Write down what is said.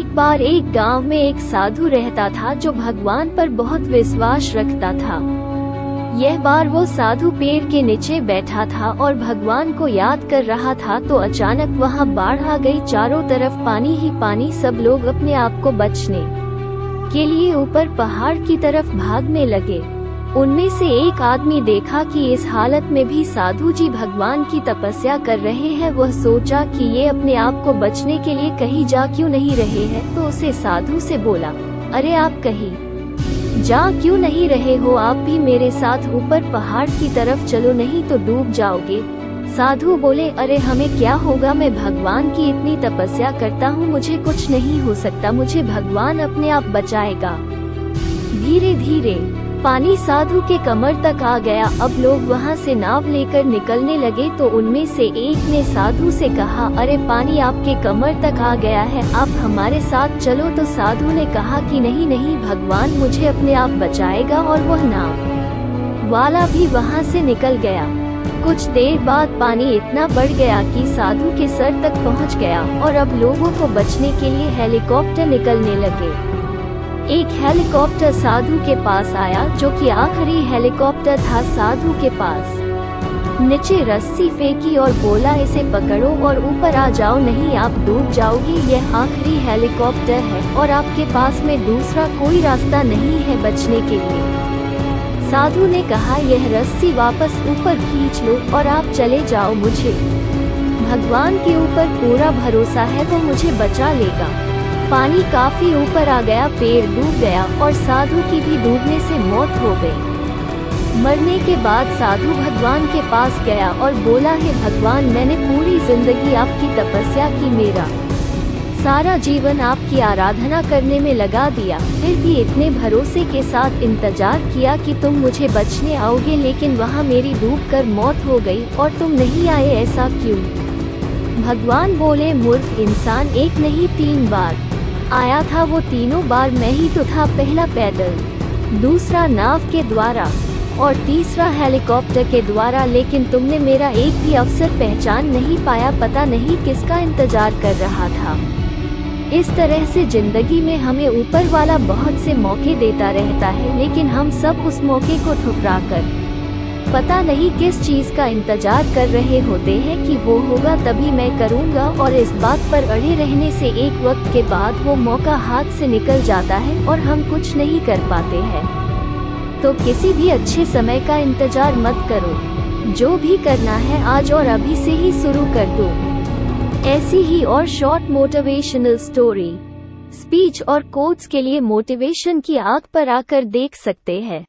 एक बार एक गांव में एक साधु रहता था जो भगवान पर बहुत विश्वास रखता था। यह बार वो साधु पेड़ के नीचे बैठा था और भगवान को याद कर रहा था तो अचानक वहां बाढ़ आ गई। चारों तरफ पानी ही पानी। सब लोग अपने आप को बचने के लिए ऊपर पहाड़ की तरफ भागने लगे। उनमें से एक आदमी देखा कि इस हालत में भी साधु जी भगवान की तपस्या कर रहे हैं। वह सोचा कि ये अपने आप को बचने के लिए कहीं जा क्यों नहीं रहे हैं, तो उसे साधु से बोला, अरे आप कहीं जा क्यों नहीं रहे हो? आप भी मेरे साथ ऊपर पहाड़ की तरफ चलो, नहीं तो डूब जाओगे। साधु बोले, अरे हमें क्या होगा, मैं भगवान की इतनी तपस्या करता हूँ, मुझे कुछ नहीं हो सकता, मुझे भगवान अपने आप बचाएगा। धीरे धीरे पानी साधु के कमर तक आ गया। अब लोग वहाँ से नाव लेकर निकलने लगे तो उनमें से एक ने साधु से कहा, अरे पानी आपके कमर तक आ गया है, आप हमारे साथ चलो। तो साधु ने कहा कि नहीं नहीं, भगवान मुझे अपने आप बचाएगा। और वह नाव वाला भी वहाँ से निकल गया। कुछ देर बाद पानी इतना बढ़ गया कि साधु के सर तक पहुँच गया और अब लोगों को बचने के लिए हेलीकॉप्टर निकलने लगे। एक हेलीकॉप्टर साधु के पास आया, जो कि आखिरी हेलीकॉप्टर था। साधु के पास नीचे रस्सी फेंकी और बोला, इसे पकड़ो और ऊपर आ जाओ, नहीं आप डूब जाओगे। यह आखिरी हेलीकॉप्टर है और आपके पास में दूसरा कोई रास्ता नहीं है बचने के लिए। साधु ने कहा, यह रस्सी वापस ऊपर खींच लो और आप चले जाओ। मुझे भगवान के ऊपर पूरा भरोसा है, वो मुझे बचा लेगा। पानी काफी ऊपर आ गया, पेड़ डूब गया और साधु की भी डूबने से मौत हो गई। मरने के बाद साधु भगवान के पास गया और बोला, हे भगवान, मैंने पूरी जिंदगी आपकी तपस्या की, मेरा सारा जीवन आपकी आराधना करने में लगा दिया, फिर भी इतने भरोसे के साथ इंतजार किया कि तुम मुझे बचने आओगे, लेकिन वहाँ मेरी डूबकर मौत हो गई और तुम नहीं आए, ऐसा क्यों? भगवान बोले, मूर्ख इंसान, एक नहीं 3 बार आया था, वो तीनों बार मैं ही तो था। पहला पैदल, दूसरा नाव के द्वारा और तीसरा हेलीकॉप्टर के द्वारा, लेकिन तुमने मेरा एक भी अवसर पहचान नहीं पाया। पता नहीं किसका इंतजार कर रहा था। इस तरह से जिंदगी में हमें ऊपर वाला बहुत से मौके देता रहता है, लेकिन हम सब उस मौके को ठुकराकर पता नहीं किस चीज का इंतजार कर रहे होते हैं कि वो होगा तभी मैं करूँगा, और इस बात पर अड़े रहने से एक वक्त के बाद वो मौका हाथ से निकल जाता है और हम कुछ नहीं कर पाते हैं। तो किसी भी अच्छे समय का इंतजार मत करो, जो भी करना है आज और अभी से ही शुरू कर दो। ऐसी ही और शॉर्ट मोटिवेशनल स्टोरी, स्पीच और कोट्स के लिए मोटिवेशन की आग पर आकर देख सकते हैं।